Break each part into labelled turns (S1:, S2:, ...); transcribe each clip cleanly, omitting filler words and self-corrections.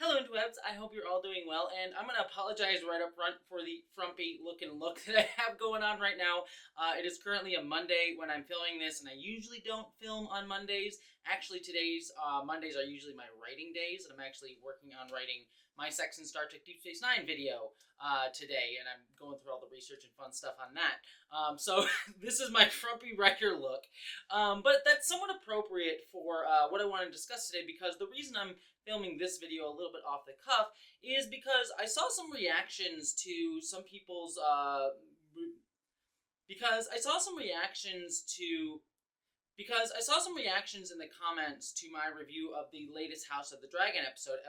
S1: Hello, interwebs. I hope you're all doing well, and I'm going to apologize right up front for the frumpy looking look that I have going on right now. It is currently a Monday when I'm filming this, and I usually don't film on Mondays. Actually, today's Mondays are usually my writing days, and I'm actually working on writing my Sex and Star Trek Deep Space Nine video today, and I'm going through all the research and fun stuff on that. So this is my frumpy writer look, but that's somewhat appropriate for what I want to discuss today, because the reason I'm filming this video a little bit off the cuff is because I saw some reactions to some people's because I saw some reactions in the comments to my review of the latest House of the Dragon episode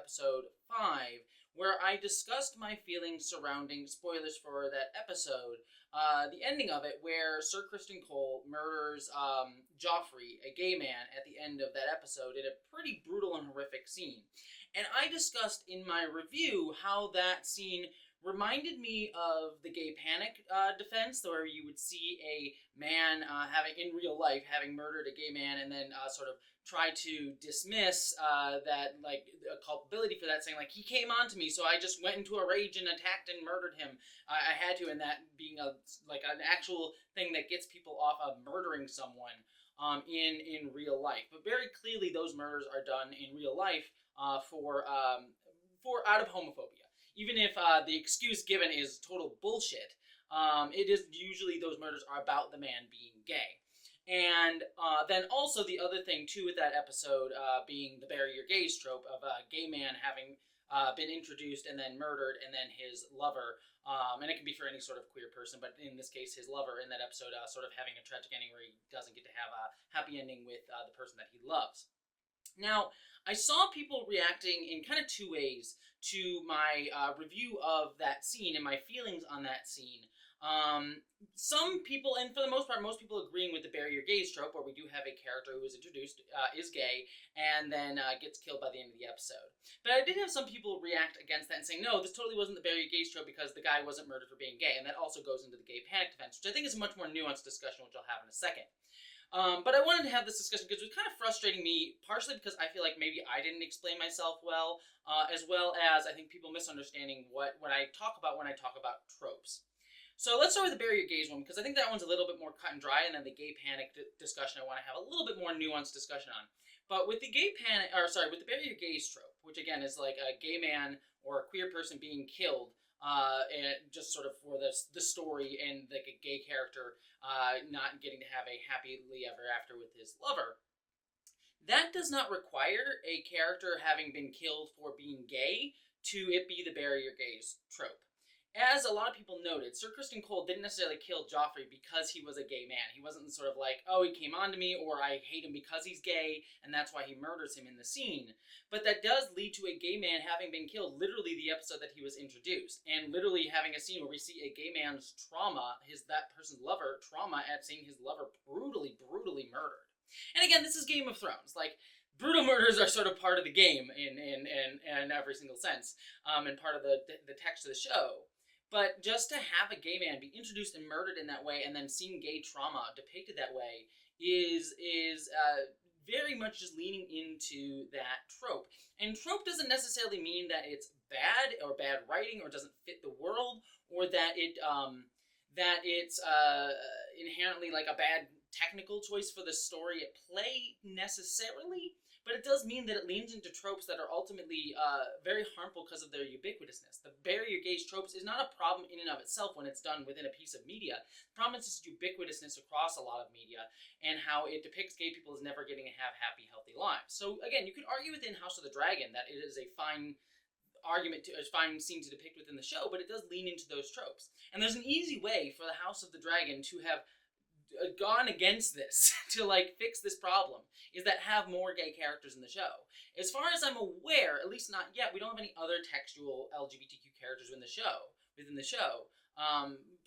S1: 5, where I discussed my feelings surrounding, spoilers for that episode, the ending of it, where Sir Criston Cole murders Joffrey, a gay man, at the end of that episode in a pretty brutal and horrific scene. And I discussed in my review how that scene reminded me of the gay panic defense, where you would see a man in real life having murdered a gay man, and then sort of try to dismiss that, like, culpability for that, saying, like, he came on to me, so I just went into a rage and attacked and murdered him. I had to, and that being an actual thing that gets people off of murdering someone in real life. But very clearly, those murders are done in real life for out of homophobia. Even if the excuse given is total bullshit, it is usually those murders are about the man being gay. And then also the other thing, too, with that episode being the bury your gays trope of a gay man having been introduced and then murdered, and then his lover, and it can be for any sort of queer person, but in this case, his lover in that episode sort of having a tragic ending where he doesn't get to have a happy ending with the person that he loves. Now, I saw people reacting in kind of two ways to my review of that scene and my feelings on that scene. Some people, and for the most part, most people agreeing with the bury your gays trope, where we do have a character who is introduced, is gay, and then gets killed by the end of the episode. But I did have some people react against that and saying, no, this totally wasn't the bury your gays trope because the guy wasn't murdered for being gay, and that also goes into the gay panic defense, which I think is a much more nuanced discussion, which I'll have in a second. But I wanted to have this discussion because it was kind of frustrating me, partially because I feel like maybe I didn't explain myself well, as well as I think people misunderstanding what I talk about when I talk about tropes. So let's start with the bury your gays one, because I think that one's a little bit more cut and dry, and then the gay panic discussion I want to have a little bit more nuanced discussion on. But with the with the bury your gays trope, which again is like a gay man or a queer person being killed, and just sort of for the story, and like a gay character not getting to have a happily ever after with his lover. That does not require a character having been killed for being gay to it be the bury your gays trope. As a lot of people noted, Sir Criston Cole didn't necessarily kill Joffrey because he was a gay man. He wasn't sort of like, oh, he came on to me, or I hate him because he's gay, and that's why he murders him in the scene. But that does lead to a gay man having been killed literally the episode that he was introduced, and literally having a scene where we see a gay man's trauma, that person's lover, trauma at seeing his lover brutally murdered. And again, this is Game of Thrones. Like, brutal murders are sort of part of the game in every single sense, and part of the text of the show. But just to have a gay man be introduced and murdered in that way, and then seeing gay trauma depicted that way, is very much just leaning into that trope. And trope doesn't necessarily mean that it's bad or bad writing or doesn't fit the world, or that it's inherently like a bad technical choice for the story at play necessarily. But it does mean that it leans into tropes that are ultimately very harmful because of their ubiquitousness. The bury your gays tropes is not a problem in and of itself when it's done within a piece of media. The problem is its ubiquitousness across a lot of media, and how it depicts gay people as never getting to have happy, healthy lives. So again, you could argue within House of the Dragon that it is a fine scene to depict within the show, but it does lean into those tropes. And there's an easy way for the House of the Dragon to have gone against this to like fix this problem, is that have more gay characters in the show. As far as I'm aware, at least not yet, we don't have any other textual LGBTQ characters within the show.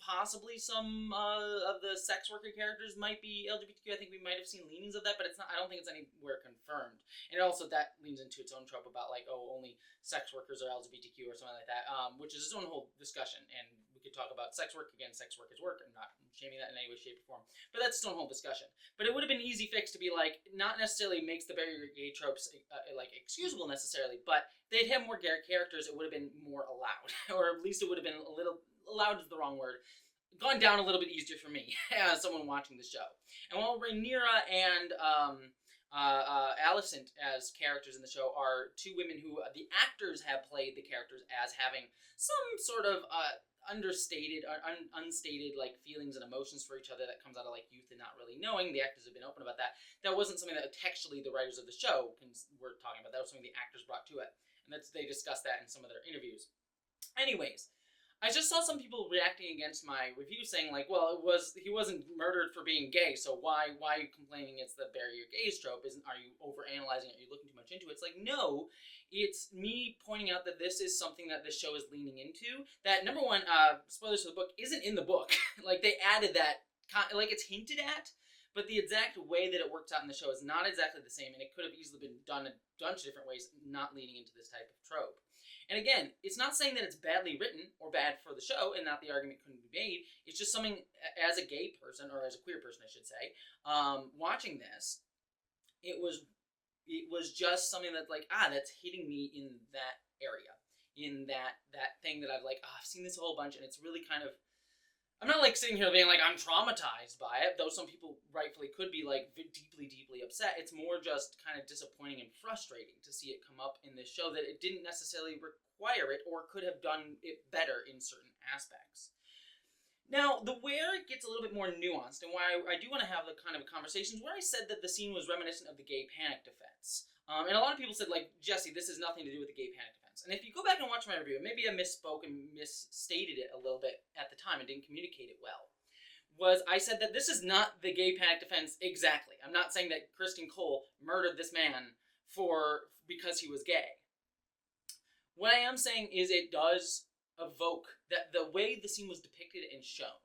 S1: Possibly some of the sex worker characters might be LGBTQ. I think we might have seen leanings of that, but I don't think it's anywhere confirmed. And also that leans into its own trope about like, oh, only sex workers are LGBTQ or something like that, which is its own whole discussion, and we we could talk about sex work. Again, sex work is work. I'm not shaming that in any way, shape, or form. But that's its own whole discussion. But it would have been an easy fix to be like, not necessarily makes the bury your gay tropes like excusable necessarily, but they'd have more gay characters. It would have been more allowed, or at least it would have been a little, allowed is the wrong word, gone down a little bit easier for me as someone watching the show. And while Rhaenyra and Alicent as characters in the show are two women who the actors have played the characters as having some sort of understated, unstated like feelings and emotions for each other that comes out of like youth and not really knowing. The actors have been open about that. That wasn't something that textually the writers of the show were talking about. That was something the actors brought to it, and they discussed that in some of their interviews. Anyways, I just saw some people reacting against my review, saying like, "Well, he wasn't murdered for being gay, so why are you complaining it's the bury your gays trope? Are you overanalyzing? Are you looking too much into it?" It's like, no, it's me pointing out that this is something that this show is leaning into. That number one, spoilers for the book, isn't in the book. Like they added that, like it's hinted at, but the exact way that it works out in the show is not exactly the same, and it could have easily been done a bunch of different ways, not leaning into this type of trope. And again, it's not saying that it's badly written or bad for the show and not the argument couldn't be made. It's just something, as a gay person, or as a queer person, I should say, watching this, it was just something that like, that's hitting me in that area, in that thing that I've like, I've seen this a whole bunch, and it's really kind of, I'm not like sitting here being like, I'm traumatized by it, though some people rightfully could be like deeply, deeply upset. It's more just kind of disappointing and frustrating to see it come up in this show that it didn't necessarily require it or could have done it better in certain aspects. Now, where it gets a little bit more nuanced, and why I do want to have the kind of conversations where I said that the scene was reminiscent of the gay panic defense. And a lot of people said, like, Jesse, this has nothing to do with the gay panic defense. And if you go back and watch my review, maybe I misspoke and misstated it a little bit at the time and didn't communicate it well, was I said that this is not the gay panic defense exactly. I'm not saying that Kristen Cole murdered this man because he was gay. What I am saying is it does evoke that the way the scene was depicted and shown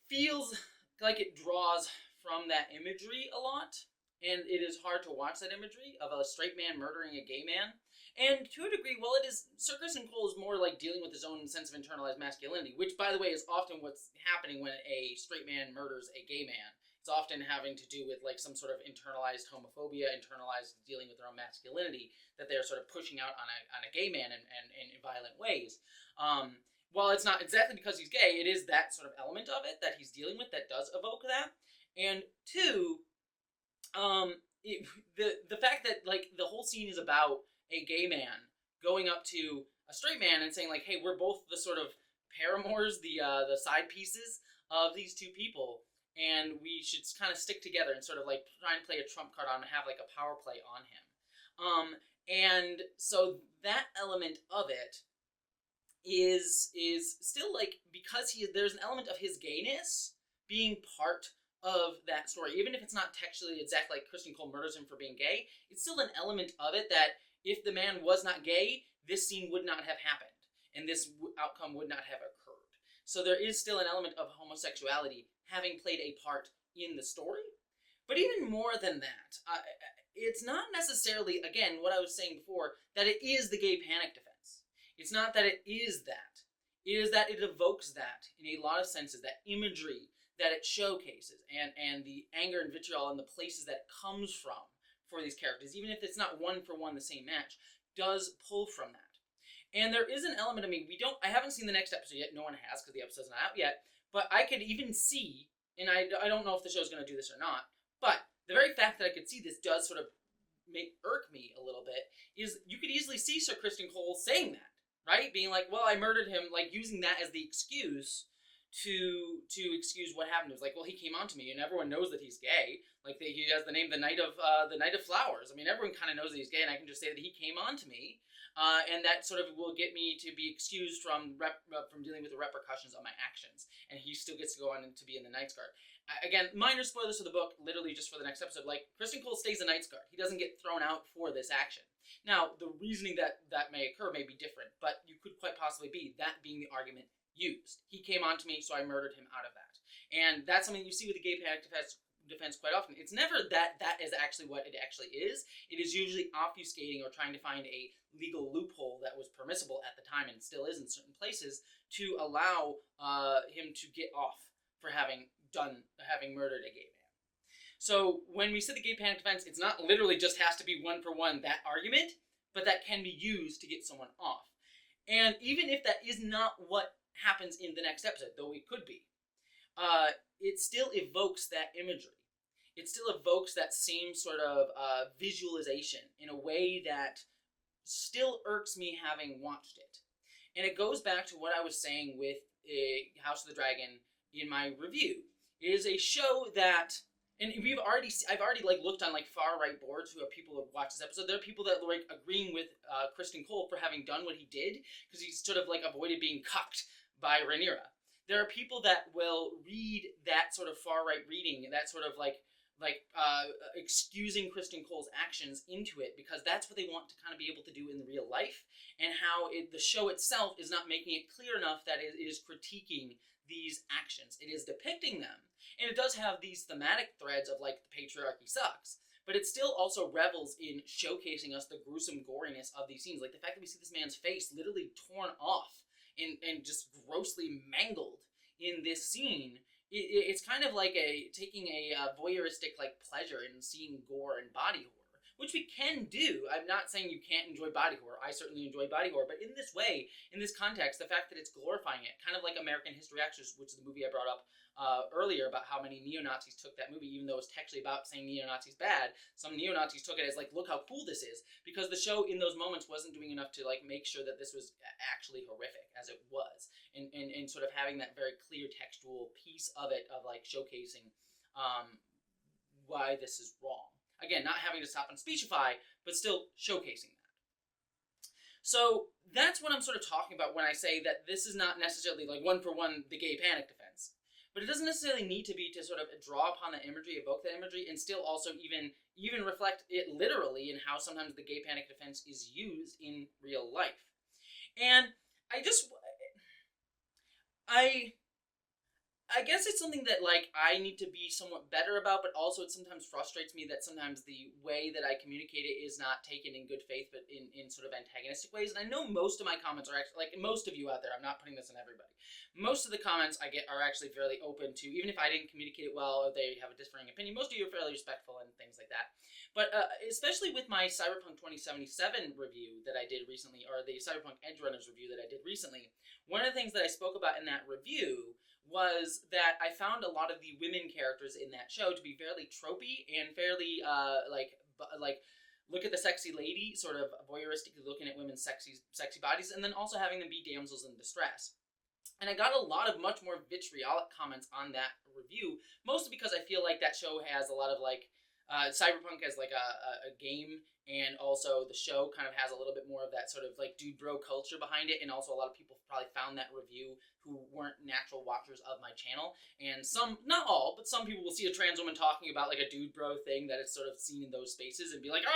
S1: feels like it draws from that imagery a lot. And it is hard to watch that imagery of a straight man murdering a gay man. And to a degree, well, it is, Sir Kristen Cole is more like dealing with his own sense of internalized masculinity, which, by the way, is often what's happening when a straight man murders a gay man. It's often having to do with like some sort of internalized homophobia, internalized dealing with their own masculinity that they're sort of pushing out on a gay man in violent ways. While it's not exactly because he's gay, it is that sort of element of it that he's dealing with that does evoke that. And two, the fact that like the whole scene is about a gay man going up to a straight man and saying like, hey, we're both the sort of paramours, the side pieces of these two people, and we should kind of stick together and sort of like try and play a trump card on him and have like a power play on him. And so that element of it is still like, because there's an element of his gayness being part of that story, even if it's not textually exactly like Kristen Cole murders him for being gay, it's still an element of it that if the man was not gay, this scene would not have happened, and this outcome would not have occurred. So there is still an element of homosexuality having played a part in the story. But even more than that, it's not necessarily, again, what I was saying before, that it is the gay panic defense. It's not that it is that. It is that it evokes that in a lot of senses, that imagery that it showcases, and the anger and vitriol and the places that it comes from for these characters, even if it's not one for one the same match, does pull from that. And there is an element of me, I haven't seen the next episode yet, no one has, because the episode's not out yet, but I could even see, and I don't know if the show's going to do this or not, but the very fact that I could see this does sort of irk me a little bit, is you could easily see Sir Kristen Cole saying that, right? Being like, well, I murdered him, like using that as the excuse to excuse what happened. It was like, well, he came on to me, and everyone knows that he's gay. Like he has the name the Knight of Flowers. I mean, everyone kind of knows that he's gay, and I can just say that he came on to me, and that sort of will get me to be excused from dealing with the repercussions of my actions. And he still gets to go on to be in the Knight's Guard. Again, minor spoilers for the book, literally just for the next episode. Like, Kristen Cole stays the Knight's Guard. He doesn't get thrown out for this action. Now, the reasoning that may occur may be different, but you could quite possibly be that being the argument used. He came on to me, so I murdered him out of that. And that's something you see with the gay panic defense defense quite often, it's never that is actually what it actually is. It is usually obfuscating or trying to find a legal loophole that was permissible at the time and still is in certain places to allow him to get off for having murdered a gay man. So when we say the gay panic defense, it's not literally just has to be one for one that argument, but that can be used to get someone off. And even if that is not what happens in the next episode, though it could be, it still evokes that imagery. It still evokes that same sort of visualization in a way that still irks me having watched it. And it goes back to what I was saying with House of the Dragon in my review. It is a show that, and I've already like looked on like far right boards who have people who have watched this episode. There are people that like agreeing with Kristen Cole for having done what he did because he sort of like avoided being cucked by Rhaenyra. There are people that will read that sort of far right reading, that sort of like excusing Kristen Cole's actions into it because that's what they want to kind of be able to do in real life, and how the show itself is not making it clear enough that it is critiquing these actions. It is depicting them, and it does have these thematic threads of like the patriarchy sucks, but it still also revels in showcasing us the gruesome goriness of these scenes. Like the fact that we see this man's face literally torn off and just grossly mangled in this scene. It's kind of like taking a voyeuristic like pleasure in seeing gore and body horror, which we can do. I'm not saying you can't enjoy body horror. I certainly enjoy body horror, but in this way, in this context, the fact that it's glorifying it, kind of like American History X, which is the movie I brought up earlier about how many neo-Nazis took that movie, even though it's textually about saying neo-Nazis bad. Some neo-Nazis took it as like, look how cool this is, because the show in those moments wasn't doing enough to like make sure that this was actually horrific as it was, and sort of having that very clear textual piece of it of like showcasing why this is wrong. Again, not having to stop and speechify, but still showcasing that. So that's what I'm sort of talking about when I say that this is not necessarily like one for one the gay panic defense. But it doesn't necessarily need to be to sort of draw upon that imagery, evoke that imagery, and still also even reflect it literally in how sometimes the gay panic defense is used in real life. And I guess it's something that, like, I need to be somewhat better about, but also it sometimes frustrates me that sometimes the way that I communicate it is not taken in good faith, but in sort of antagonistic ways. And I know most of my comments are actually, like, most of you out there, I'm not putting this on everybody. Most of the comments I get are actually fairly open to, even if I didn't communicate it well or they have a differing opinion, most of you are fairly respectful and things like that. But especially with my Cyberpunk 2077 review that I did recently, or the Cyberpunk Edge Runners review that I did recently, one of the things that I spoke about in that review was that I found a lot of the women characters in that show to be fairly tropey and fairly like look at the sexy lady, sort of voyeuristically looking at women's sexy bodies, and then also having them be damsels in distress. And I got a lot of much more vitriolic comments on that review, mostly because I feel like that show has a lot of like Cyberpunk as like a game, and also the show kind of has a little bit more of that sort of like dude bro culture behind it, and also a lot of people probably found that review who weren't natural watchers of my channel, and some, not all, but some people will see a trans woman talking about like a dude bro thing that is sort of seen in those spaces and be like,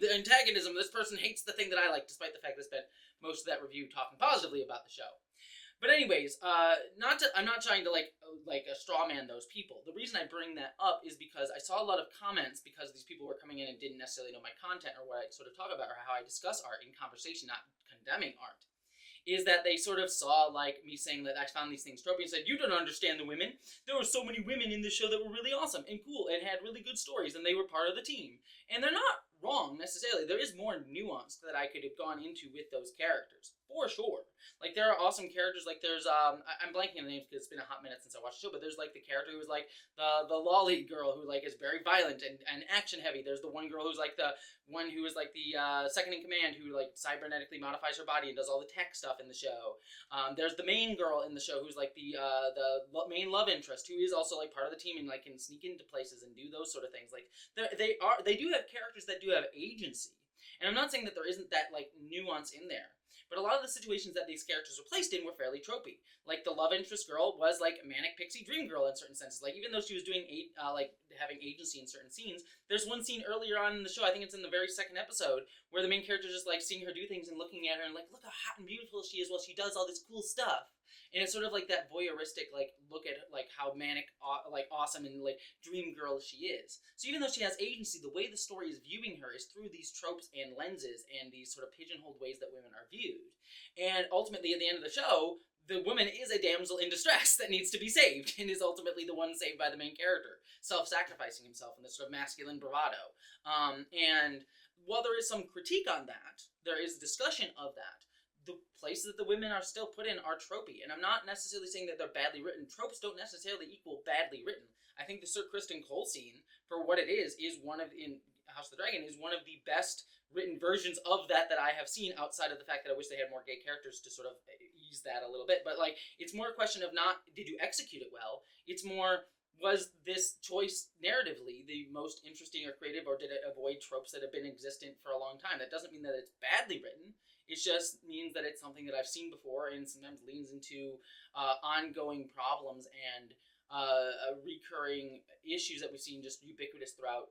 S1: the antagonism, this person hates the thing that I like, despite the fact that I spent most of that review talking positively about the show. But anyways, I'm not trying to like a straw man those people. The reason I bring that up is because I saw a lot of comments because these people were coming in and didn't necessarily know my content or what I sort of talk about or how I discuss art in conversation, not condemning art. Is that they sort of saw like me saying that I found these things tropey and said, you don't understand the women. There were so many women in this show that were really awesome and cool and had really good stories and they were part of the team. And they're not wrong necessarily. There is more nuance that I could have gone into with those characters, for sure. Like there are awesome characters, like there's I'm blanking on the names because it's been a hot minute since I watched the show, but there's like the character who was like the lolly girl who like is very violent and action heavy. There's the one girl who's like the one who is like the second in command who like cybernetically modifies her body and does all the tech stuff in the show. There's the main girl in the show who's like the main love interest who is also like part of the team and like can sneak into places and do those sort of things. Like they do have characters that do have agency, and I'm not saying that there isn't that like nuance in there. But a lot of the situations that these characters were placed in were fairly tropey. Like, the love interest girl was like a manic pixie dream girl in certain senses. Like, even though she was doing like having agency in certain scenes, there's one scene earlier on in the show, I think it's in the very second episode, where the main character is just like seeing her do things and looking at her and like, look how hot and beautiful she is while she does all this cool stuff. And it's sort of like that voyeuristic, like, look at like how manic, like, awesome and like dream girl she is. So even though she has agency, the way the story is viewing her is through these tropes and lenses and these sort of pigeonholed ways that women are viewed. And ultimately, at the end of the show, the woman is a damsel in distress that needs to be saved, and is ultimately the one saved by the main character, self-sacrificing himself in this sort of masculine bravado. And while there is some critique on that, there is discussion of that. The places that the women are still put in are tropey, and I'm not necessarily saying that they're badly written. Tropes don't necessarily equal badly written. I think the Sir Criston Cole scene, for what it is one of, in House of the Dragon, is one of the best written versions of that I have seen, outside of the fact that I wish they had more gay characters to sort of ease that a little bit. But, like, it's more a question of not, did you execute it well? It's more, was this choice narratively the most interesting or creative, or did it avoid tropes that have been existent for a long time? That doesn't mean that it's badly written. It just means that it's something that I've seen before, and sometimes leans into ongoing problems and recurring issues that we've seen just ubiquitous throughout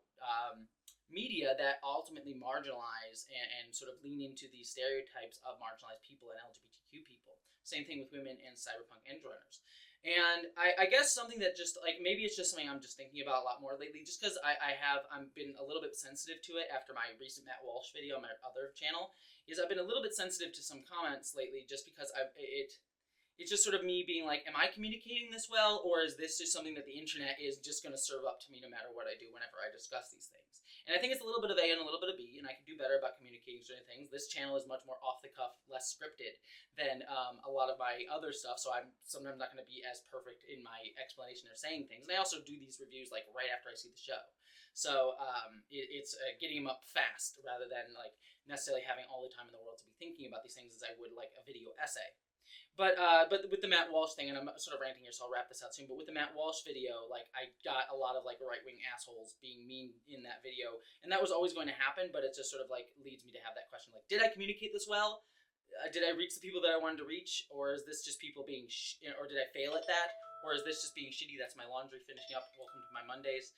S1: media that ultimately marginalize and sort of lean into these stereotypes of marginalized people and LGBTQ people. Same thing with women and cyberpunk end runners. And I guess something that just, like, maybe it's just something I'm just thinking about a lot more lately, just because I've been a little bit sensitive to it after my recent Matt Walsh video on my other channel, is I've been a little bit sensitive to some comments lately, just because it's just sort of me being like, am I communicating this well, or is this just something that the internet is just going to serve up to me no matter what I do whenever I discuss these things? And I think it's a little bit of A and a little bit of B, and I can do better about communicating certain things. This channel is much more off-the-cuff, less scripted than a lot of my other stuff, so I'm sometimes not going to be as perfect in my explanation or saying things. And I also do these reviews, like, right after I see the show. So it's getting them up fast, rather than, like, necessarily having all the time in the world to be thinking about these things as I would, like, a video essay. But with the Matt Walsh thing, and I'm sort of ranting here, so I'll wrap this out soon, but with the Matt Walsh video, like, I got a lot of, like, right-wing assholes being mean in that video, and that was always going to happen, but it just sort of, like, leads me to have that question, like, did I communicate this well? Did I reach the people that I wanted to reach, or is this just people being, or did I fail at that, or is this just being shitty? That's my laundry finishing up. Welcome to my Mondays.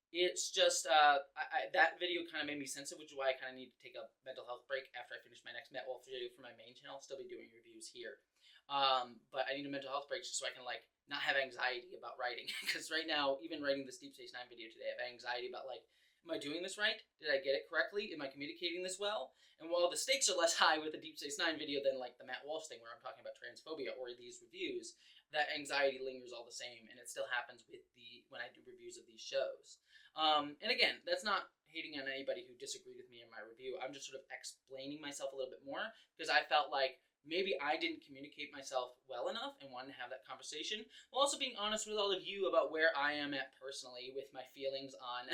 S1: It's just, that video kind of made me sensitive, which is why I kind of need to take a mental health break after I finish my next Matt Wolf video for my main channel. I'll still be doing reviews here. But I need a mental health break just so I can, like, not have anxiety about writing. Because right now, even writing this Deep Space Nine video today, I have anxiety about, like, am I doing this right? Did I get it correctly? Am I communicating this well? And while the stakes are less high with the Deep Space Nine video than, like, the Matt Walsh thing where I'm talking about transphobia or these reviews, that anxiety lingers all the same, and it still happens with when I do reviews of these shows. And again, that's not hating on anybody who disagreed with me in my review. I'm just sort of explaining myself a little bit more, because I felt like maybe I didn't communicate myself well enough and wanted to have that conversation, while also being honest with all of you about where I am at personally with my feelings on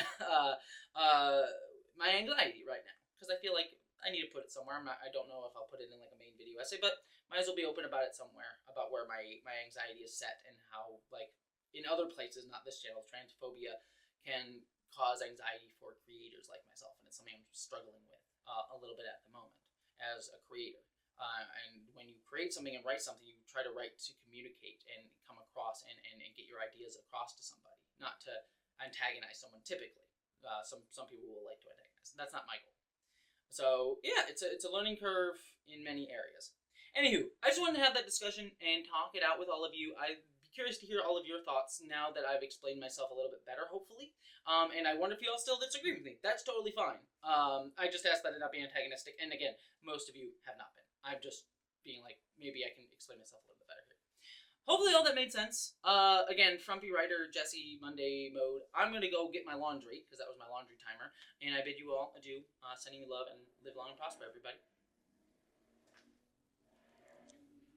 S1: my anxiety right now. Because I feel like I need to put it somewhere. I don't know if I'll put it in, like, a main video essay, but might as well be open about it somewhere, about where my anxiety is set, and how, like, in other places, not this channel, transphobia can cause anxiety for creators like myself, and it's something I'm struggling with a little bit at the moment as a creator. And when you create something and write something, you try to write to communicate and come across and get your ideas across to somebody, not to antagonize someone typically. Some people will like to antagonize. That's not my goal. So yeah, it's a learning curve in many areas. Anywho, I just wanted to have that discussion and talk it out with all of you. I'd be curious to hear all of your thoughts now that I've explained myself a little bit better, hopefully. And I wonder if you all still disagree with me. That's totally fine. I just ask that it not be antagonistic. And again, most of you have not been. I'm just being like, maybe I can explain myself a little bit better here. Hopefully all that made sense. Again, frumpy writer, Jessie, Monday mode. I'm going to go get my laundry, because that was my laundry timer. And I bid you all adieu, sending you love, and live long and prosper, everybody.